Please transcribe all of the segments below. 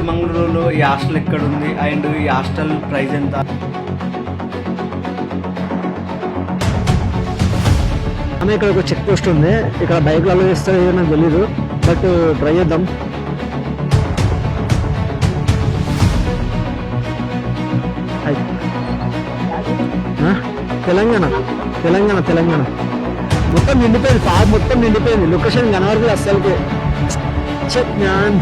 చిక్కమంగళూరులో ఈ హాస్టల్ ఎక్కడ ఉంది అండ్ ఈ హాస్టల్ ప్రైస్ ఎంత? ఆమె ఇక్కడ ఒక చెక్ పోస్ట్ ఉంది, ఇక్కడ బైక్లు అలో చేస్తారు ఏదో నాకు తెలీదు, బట్ ట్రై చేద్దాం. తెలంగాణ తెలంగాణ తెలంగాణ మొత్తం నిండిపోయింది, పార్క్ మొత్తం నిండిపోయింది, లొకేషన్ కనబడుతుంది అస్సలకి. Check man.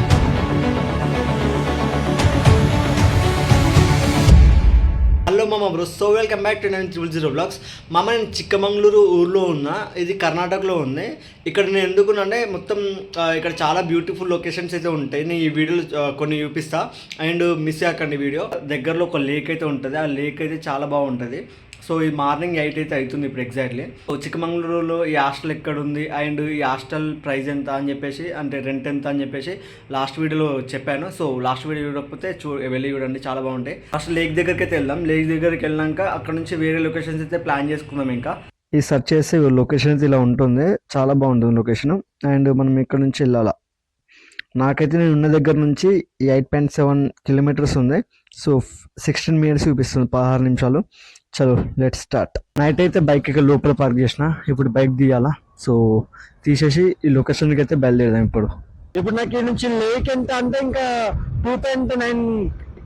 హలో మామ bro, so welcome back to 9000 blogs. మామ నేను చిక్కమంగళూరు ఊర్లో ఉన్నా, ఇది కర్ణాటకలో ఉంది. ఇక్కడ నేను ఎందుకునంటే మొత్తం ఇక్కడ చాలా బ్యూటిఫుల్ లొకేషన్స్ అయితే ఉంటాయి. నేను ఈ వీడియోలో కొన్ని చూపిస్తా అండ్ మిస్ అయ్యాకండి వీడియో. దగ్గరలో ఒక లేక్ అయితే ఉంటుంది, ఆ లేక్ అయితే చాలా బాగుంటుంది. సో ఈ మార్నింగ్ 8 అయితే అవుతుంది ఇప్పుడు ఎగ్జాక్ట్లీ. సో చిక్కమంగళూరులో ఈ హాస్టల్ ఎక్కడ ఉంది అండ్ ఈ హాస్టల్ ప్రైస్ ఎంత అని చెప్పేసి, అంటే రెంట్ ఎంత అని చెప్పేసి లాస్ట్ వీడియోలో చెప్పాను. సో లాస్ట్ వీడియో చూడకపోతే వెళ్ళి చూడండి, చాలా బాగుంటాయి. ఫస్ట్ లేక్ దగ్గరికి అయితే వెళ్దాం. లేక్ దగ్గరికి వెళ్ళాక అక్కడ నుంచి వేరే లొకేషన్స్ అయితే ప్లాన్ చేసుకుందాం. ఇంకా ఈ సెర్చ్ చేసి లొకేషన్ అయితే ఇలా ఉంటుంది, చాలా బాగుంటుంది లొకేషన్. అండ్ మనం ఇక్కడ నుంచి వెళ్ళాలా. నాకైతే నేను ఉన్న దగ్గర నుంచి 8.7 కిలోమీటర్స్ ఉంది. సో 16 మినిట్స్ చూపిస్తుంది, 16 నిమిషాలు. చలో లెట్ స్టార్ట్. నైట్ అయితే బైక్ ఇక్కడ లోపల పార్క్ చేసిన, ఇప్పుడు బైక్ తీయాలా. సో తీసేసి ఈ లొకేషన్కి అయితే బయలుదేరదాం. ఇప్పుడు నాకు ఈ నుంచి లేక్ ఎంత అంటే ఇంకా 2.9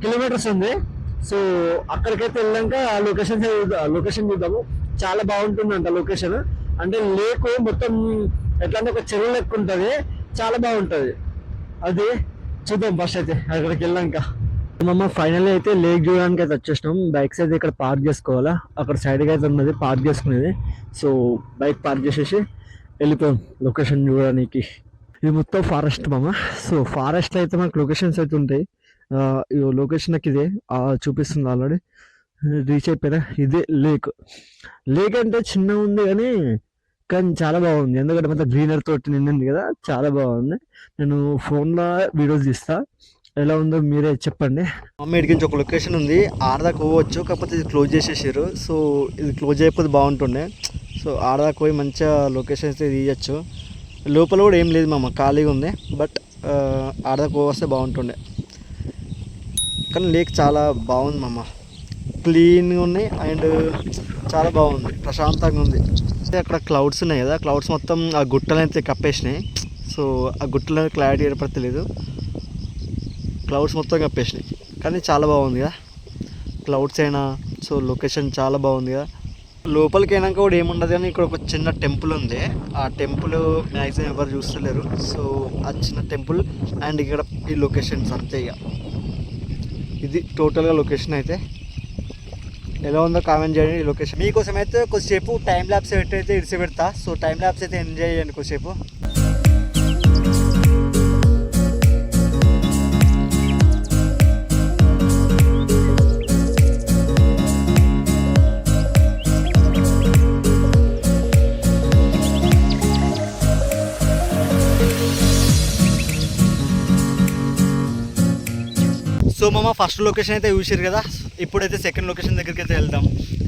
కిలోమీటర్స్ ఉంది. సో అక్కడికైతే వెళ్ళాక ఆ లొకేషన్ చూద్దాము. చాలా బాగుంటుంది అంట లొకేషన్. అంటే లేక్ మొత్తం ఎట్లా అంటే ఒక చెరువు లెక్క ఉంటుంది, చాలా బాగుంటుంది. అది చూద్దాం ఫస్ట్ అయితే అక్కడికి వెళ్ళాక. మమ్మ ఫైనల్లీ అయితే లేక్ చూడడానికి అయితే వచ్చేసినాం. బైక్స్ అయితే ఇక్కడ పార్క్ చేసుకోవాలా, అక్కడ సైడ్గా అయితే ఉన్నది పార్క్ చేసుకునేది. సో బైక్ పార్క్ చేసేసి వెళ్ళిపోయాం లొకేషన్ చూడడానికి. ఇది మొత్తం ఫారెస్ట్ మామ. సో ఫారెస్ట్ అయితే మనకు లొకేషన్స్ అయితే ఉంటాయి. లొకేషన్ నాకు ఇదే చూపిస్తుంది, ఆల్రెడీ రీచ్ అయిపోయినా. ఇదే లేక్. లేక్ అంటే చిన్న ఉంది కానీ చాలా బాగుంది, ఎందుకంటే మొత్తం గ్రీనరీ తోటి నిండింది కదా, చాలా బాగుంది. నేను ఫోన్లో వీడియోస్ తీస్తా, ఎలా ఉందో మీరే చెప్పండి. మమ్మీ ఇడికి ఒక లొకేషన్ ఉంది, ఆడదాకా పోవచ్చు, కాకపోతే ఇది క్లోజ్ చేసేసారు. సో ఇది క్లోజ్ అయిపోతే బాగుంటుండే. సో ఆడదాకా పోయి మంచిగా లొకేషన్ అయితే తీయచ్చు. లోపల కూడా ఏం లేదు మామ, ఖాళీగా ఉంది. బట్ ఆడదాకా పోవస్తే బాగుంటుండే. కానీ లేక్ చాలా బాగుంది మామ, క్లీన్గా ఉన్నాయి అండ్ చాలా బాగుంది, ప్రశాంతంగా ఉంది. అక్కడ క్లౌడ్స్ ఉన్నాయి కదా, క్లౌడ్స్ మొత్తం ఆ గుట్టలు అయితే కప్పేసినాయి. సో ఆ గుట్టలో క్లారిటీ ఏర్పడతలేదు, క్లౌడ్స్ మొత్తం కప్పేసినాయి. కానీ చాలా బాగుంది కదా క్లౌడ్స్ అయినా. సో లొకేషన్ చాలా బాగుంది కదా. లోపలికి అయినాక కూడా ఏముండదు, కానీ ఇక్కడ ఒక చిన్న టెంపుల్ ఉంది. ఆ టెంపుల్ మ్యాక్సిమం ఎవరు చూస్తలేరు. సో ఆ చిన్న టెంపుల్ అండ్ ఇక్కడ ఈ లొకేషన్స్ అంతే. ఇక ఇది టోటల్గా లొకేషన్ అయితే. ఎలా ఉందో కామెంట్ చేయండి. ఈ లొకేషన్ మీకోసం అయితే కొద్దిసేపు టైం ల్యాబ్స్ అయితే ఇడిసి పెడతా. సో టైం ల్యాబ్స్ అయితే ఎంజాయ్ చేయండి కొద్దిసేపు. సో మామ ఫస్ట్ లొకేషన్ అయితే చూసారు కదా, ఇప్పుడైతే సెకండ్ లొకేషన్ దగ్గరికి అయితే వెళ్దాం.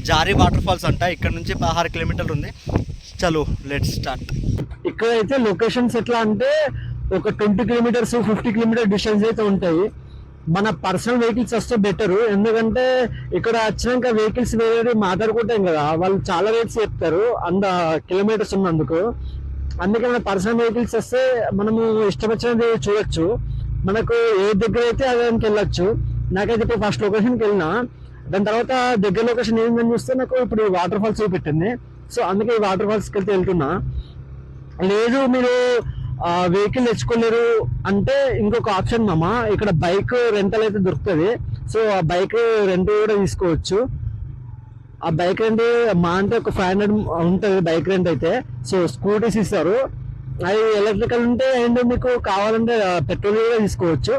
జారీ వాటర్ ఫాల్స్ అంట, ఇక్కడ నుంచి 16 కిలోమీటర్లు ఉంది. చలో లెట్ స్టార్ట్. ఇక్కడ అయితే లొకేషన్స్ ఎట్లా అంటే ఒక 20 కిలోమీటర్స్ 50 కిలోమీటర్ డిస్టెన్స్ అయితే ఉంటాయి. మన పర్సనల్ వెహికల్స్ వస్తే బెటరు, ఎందుకంటే ఇక్కడ వచ్చినాక వెహికల్స్ వేరే మాట్లాడుకుంటాం కదా, వాళ్ళు చాలా రేట్స్ చెప్తారు అంత కిలోమీటర్స్ ఉన్నందుకు. అందుకే మన పర్సనల్ వెహికల్స్ వస్తే మనము ఇష్టం వచ్చినది చూడొచ్చు. మనకు ఏ దగ్గర అయితే అదానికి వెళ్ళొచ్చు. నాకైతే ఇప్పుడు ఫస్ట్ లొకేషన్కి వెళ్ళినా, దాని తర్వాత దగ్గర లొకేషన్ ఏందని చూస్తే నాకు ఇప్పుడు వాటర్ ఫాల్స్ చూపెట్టింది. సో అందుకే ఈ వాటర్ ఫాల్స్కి వెళ్తున్నా. లేదు మీరు వెహికల్ తెచ్చుకోలేరు అంటే ఇంకొక ఆప్షన్ మామ, ఇక్కడ బైక్ రెంటల్ అయితే దొరుకుతుంది. సో ఆ బైక్ రెంట్ కూడా తీసుకోవచ్చు. ఆ బైక్ రెంట్ మా అంటే ఒక 500 ఉంటుంది బైక్ రెంట్ అయితే. సో స్కూటీస్ ఇస్తారు, అది ఎలక్ట్రికల్ ఉంటే. అండ్ మీకు కావాలంటే పెట్రోల్ కూడా తీసుకోవచ్చు.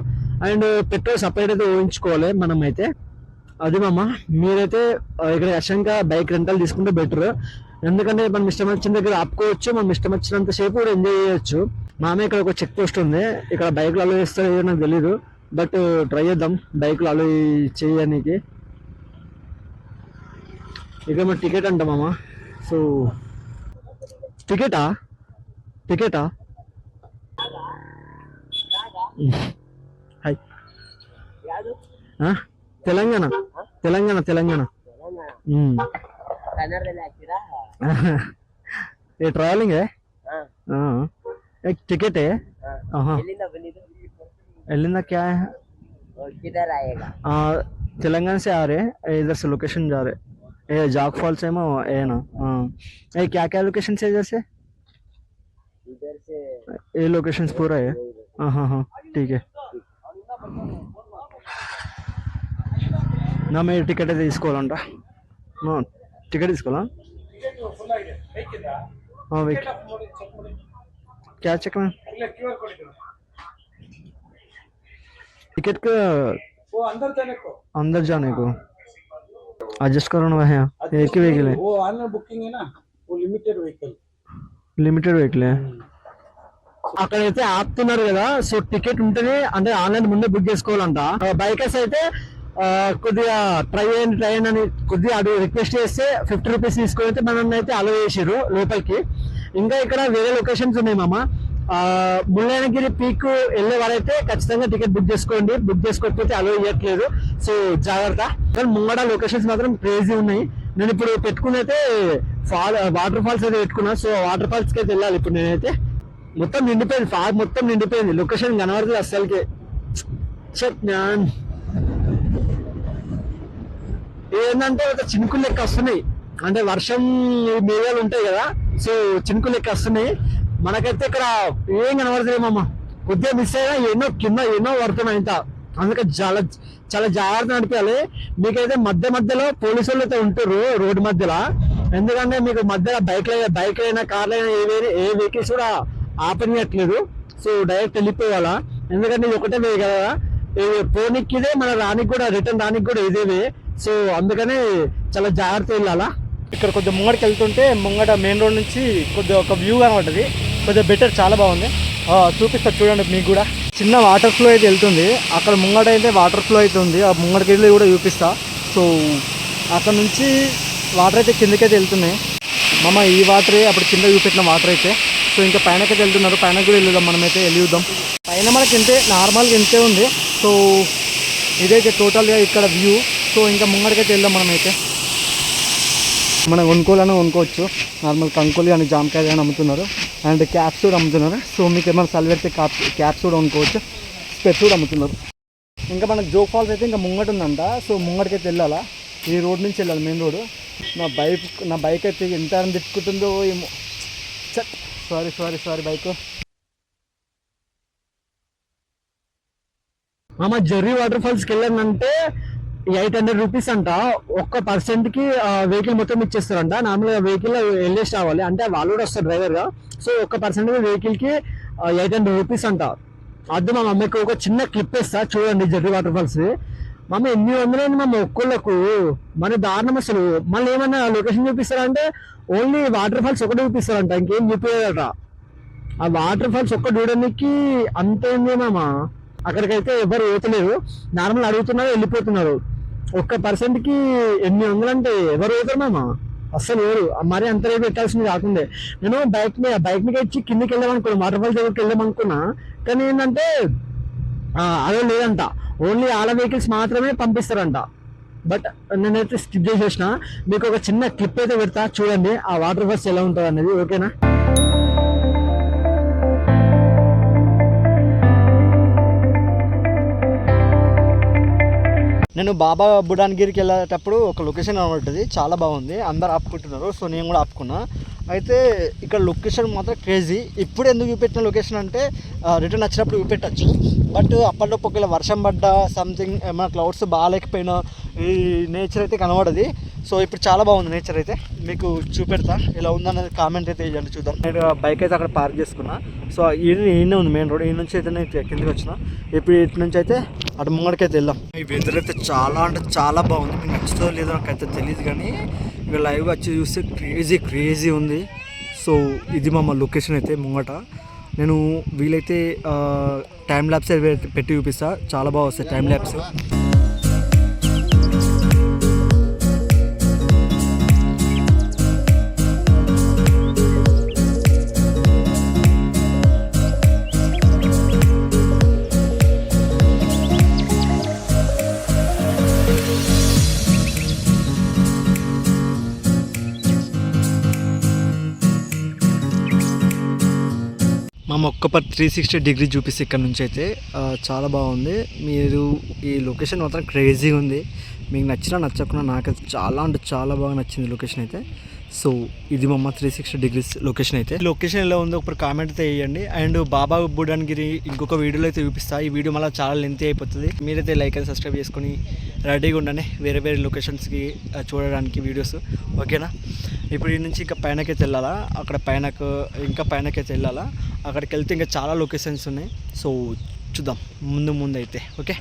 అండ్ పెట్రోల్ సపరేట్ అయితే ఊహించుకోవాలి మనం అయితే. అది మామ, మీరైతే ఇక్కడ యశంగా బైక్ రెంటల్ తీసుకుంటే బెటర్. ఎందుకంటే మనం ఇష్టం వచ్చిన దగ్గర ఆపుకోవచ్చు, మనం ఇష్టం వచ్చినంత సేపు కూడా ఎంజాయ్ చేయొచ్చు. మామ ఇక్కడ ఒక చెక్ పోస్ట్ ఉంది, ఇక్కడ బైక్లు అలో చేస్తారో నాకు తెలీదు, బట్ ట్రై చేద్దాం బైక్లు అలో చేయడానికి. ఇక్కడ మన టికెట్ అంట మామ. సో టికెటా హాయ్ ఆ? తెలంగాణ తెలంగాణ తెలంగాణ ये ट्रैवलिंग है हाँ एक टिकट है हाँ एलिना क्या है किधर आएगा? तेलंगाना से आ रहे हैं इधर से लोकेशन जा रहे हैं ये जाग फॉल्स है ये ना हाँ ये क्या क्या लोकेशन से इधर से इधर से ये लोकेशन पूरा है हाँ हाँ हाँ ठीक है నా మీరు టికెట్ అయితే తీసుకోవాలంట టికెట్ తీసుకోవాలా क्या चेक में टिकट का वो अंदर जाने को एडजस्ट करो है एक ही व्हीकल है वो ऑनलाइन बुकिंग है ना वो लिमिटेड व्हीकल లిమిటెడ్ వెహికల్ అక్కడైతే ఆపుతున్నారు కదా సో టికెట్ ఉంటుంది అంటే ఆన్లైన్ ముందే బుక్ చేసుకోవాలంట బైకర్స్ అయితే కొద్దిగా ట్రై అని కొద్దిగా అడుగు రిక్వెస్ట్ చేస్తే 50 రూపీస్ తీసుకొని అయితే మనల్ని అయితే అలౌ చేసారు లోపలికి ఇంకా ఇక్కడ వేరే లొకేషన్స్ ఉన్నాయి మామ ముళ్ళయనగిరి పీక్ వెళ్ళే వారైతే ఖచ్చితంగా టికెట్ బుక్ చేసుకోండి బుక్ చేసుకోకపోతే అలౌ చేయట్లేదు సో జాగ్రత్త కానీ ముంగడ లొకేషన్స్ మాత్రం క్రేజీ ఉన్నాయి నేను ఇప్పుడు పెట్టుకుని అయితే వాటర్ ఫాల్స్ అయితే పెట్టుకున్నా సో వాటర్ ఫాల్స్ కి అయితే వెళ్ళాలి ఇప్పుడు నేనైతే మొత్తం నిండిపోయింది ఫాగ్ మొత్తం నిండిపోయింది లొకేషన్ కనబడుతుంది అస్సలకి ఏంటంటే ఒక చినుకులు లెక్క వస్తున్నాయి అంటే వర్షం మేఘాలు ఉంటాయి కదా సో చినుకులు లెక్క వస్తున్నాయి మనకైతే ఇక్కడ ఏం కనబడతలేమమ్మ కొద్దిగా మిస్ అయినా ఎన్నో కింద ఎన్నో పడుతున్నాయి ఇంత అందుకే చాలా చాలా జాగ్రత్త నడిపాలి మీకైతే మధ్యలో పోలీసు వాళ్ళు అయితే ఉంటారు రోడ్డు మధ్యలో ఎందుకంటే మీకు మధ్యలో బైక్ అయినా కార్లు అయినా ఏ వెహికల్స్ కూడా ఆపనియట్లేదు సో డైరెక్ట్ వెళ్ళిపోవాలా ఎందుకంటే ఇది ఒకటే వే కదా పోనీకి ఇదే మన రానికి కూడా రిటర్న్ రానికి కూడా ఇదేవే సో అందుకని చాలా జాగ్రత్త వెళ్ళాలా ఇక్కడ కొద్దిగా ముంగడికి వెళ్తుంటే ముంగట మెయిన్ రోడ్ నుంచి కొద్దిగా ఒక వ్యూ కనబడుతుంది కొద్దిగా బెటర్ చాలా బాగుంది చూపిస్తా చూడండి మీకు కూడా చిన్న వాటర్ ఫ్లో అయితే వెళ్తుంది అక్కడ ముంగట అయితే వాటర్ ఫ్లో అయితే ఉంది ఆ ముంగడికి వెళ్ళి కూడా చూపిస్తా సో అక్కడ నుంచి వాటర్ అయితే కిందకైతే వెళ్తున్నాయి మామ ఈ వాటరే అప్పుడు కింద చూపెట్టిన వాటర్ అయితే సో ఇంకా పైనకైతే వెళ్తున్నారు పైన కూడా వెళ్దాం మనమైతే వెళ్ళి చూద్దాం పైన మనకి ఇంతే నార్మల్గా ఇంతే ఉంది సో ఇదైతే టోటల్గా ఇక్కడ వ్యూ సో ఇంకా ముంగడికైతే వెళ్దాం మనమైతే మనం కొనుక్కోవాలని కొనుక్కోవచ్చు నార్మల్ కంకులు కానీ జామకాయలు కానీ అమ్ముతున్నారు అండ్ క్యాప్స్ కూడా అమ్ముతున్నారు సో మీకు ఏమైనా సల్వెడితే క్యాప్స్ కూడా కొనుక్కోవచ్చు స్పెట్స్ కూడా అమ్ముతున్నారు ఇంకా మనకు జోగ్ ఫాల్స్ అయితే ఇంకా ముంగట ఉందంట సో ముంగడికైతే వెళ్ళాలా ఈ రోడ్ నుంచి వెళ్ళాలి మెయిన్ రోడ్ నా బైక్ అయితే ఎంత తిట్టుకుంటుందో ఏమో సారీ బైక్ మామ జర్రీ వాటర్ ఫాల్స్కి వెళ్ళానంటే 800 రూపీస్ అంట ఒక్క పర్సెంట్కి వెహికల్ మొత్తం ఇచ్చేస్తారంట నార్మల్గా వెహికల్ వెళ్ళేసి రావాలి అంటే వాళ్ళు కూడా వస్తారు డ్రైవర్గా సో ఒక్క పర్సెంట్ వెహికల్కి 800 రూపీస్ అంట అది మా మమ్మీకి ఒక చిన్న క్లిప్ ఇస్తా చూడండి జర్రీ వాటర్ ఫాల్స్ మమ్మీ ఎన్ని వందలైంది మమ్మ ఒక్కళ్ళకు మరి దారుణం అసలు మళ్ళీ ఏమన్నా లొకేషన్ చూపిస్తారంటే ఓన్లీ వాటర్ ఫాల్స్ ఒకటి చూపిస్తారంట ఇంకేం చూపించారట ఆ వాటర్ ఫాల్స్ ఒక్క చూడడానికి అంత ఏంది మామ అక్కడికైతే ఎవరు పోతలేరు నార్మల్ అడుగుతున్నారు వెళ్ళిపోతున్నారు ఒక్క పర్సెంట్కి 800 అంటే ఎవరు పోతారు మామ అస్సలు ఎవరు మరి అంత రేపు పెట్టాల్సింది కాకుండా నేను బైక్ మీద ఇచ్చి కిందకి వెళ్ళామనుకున్నా వాటర్ ఫాల్స్ దగ్గరికి వెళ్దామనుకున్నా కానీ ఏంటంటే అదే లేదంట ఓన్లీ ఆడ వెహికల్స్ మాత్రమే పంపిస్తారంట బట్ నేనైతే స్కిప్ చేసేసిన మీకు ఒక చిన్న క్లిప్ అయితే పెడతా చూడండి ఆ వాటర్ ఫాల్స్ ఎలా ఉంటుంది అనేది ఓకేనా నేను బాబా బుడాన్గిరికి వెళ్ళేటప్పుడు ఒక లొకేషన్ కనబడుతుంది చాలా బాగుంది అందరు ఆపుకుంటున్నారు సో నేను కూడా ఆపుకున్నా అయితే ఇక్కడ లొకేషన్ మాత్రం క్రేజీ ఇప్పుడు ఎందుకు చూపెట్టిన లొకేషన్ అంటే రిటర్న్ వచ్చినప్పుడు చూపెట్టచ్చు బట్ అప్పటిలోపు ఒకవేళ వర్షం పడ్డా సంథింగ్ ఏమైనా క్లౌడ్స్ బాగాలేకపోయినా ఈ నేచర్ అయితే కనబడది సో ఇప్పుడు చాలా బాగుంది నేచర్ అయితే మీకు చూపెడతా ఇలా ఉందన్నది కామెంట్ అయితే ఇవ్వండి చూద్దాం నేను బైక్ అయితే అక్కడ పార్క్ చేసుకున్నా సో ఈయనే ఉంది మెయిన్ రోడ్ ఈ నుంచి అయితే నేను కిందకి వచ్చిన ఇప్పుడు ఇటు నుంచి అయితే అటు ముంగడికైతే వెళ్దాం ఈ వెదర్ అయితే చాలా అంటే చాలా బాగుంది మీకు నచ్చుతుందో లేదో నాకైతే తెలియదు కానీ ఇక లైవ్ వచ్చి చూస్తే క్రేజీ ఉంది సో ఇది మా లొకేషన్ అయితే ముంగట నేను వీలైతే టైం ల్యాబ్స్ పెట్టి చూపిస్తా చాలా బాగా వస్తాయి టైం ల్యాబ్స్ ఒక్క 360 డిగ్రీ చూపిస్తే ఇక్కడ నుంచి అయితే చాలా బాగుంది. మీరు ఈ లొకేషన్ మాత్రం క్రేజీగా ఉంది. మీకు నచ్చినా నచ్చకుండా నాకైతే చాలా అంటే చాలా బాగా నచ్చింది లొకేషన్ అయితే. సో ఇది మా 360 డిగ్రీస్ లొకేషన్ అయితే. ఈ లొకేషన్ ఎలా ఉందో ఒకటి కామెంట్ అయితే వేయండి. అండ్ బాబా బుడాన్గిరి ఇంకొక వీడియోలో అయితే చూపిస్తా. ఈ వీడియో మళ్ళీ చాలా లెంతీ అయిపోతుంది. మీరైతే లైక్ అండ్ సబ్స్క్రైబ్ చేసుకొని రెడీగా ఉండండి వేరే వేరే లొకేషన్స్కి చూడడానికి వీడియోస్. ఓకేనా? ఇప్పుడు ఈ నుంచి ఇంకా పైనకైతే వెళ్ళాలా, అక్కడ ఇంకా పైనకైతే వెళ్ళాలా. అక్కడికి వెళ్తే ఇంకా చాలా లొకేషన్స్ ఉన్నాయి. సో చూద్దాం ముందు అయితే. ఓకే.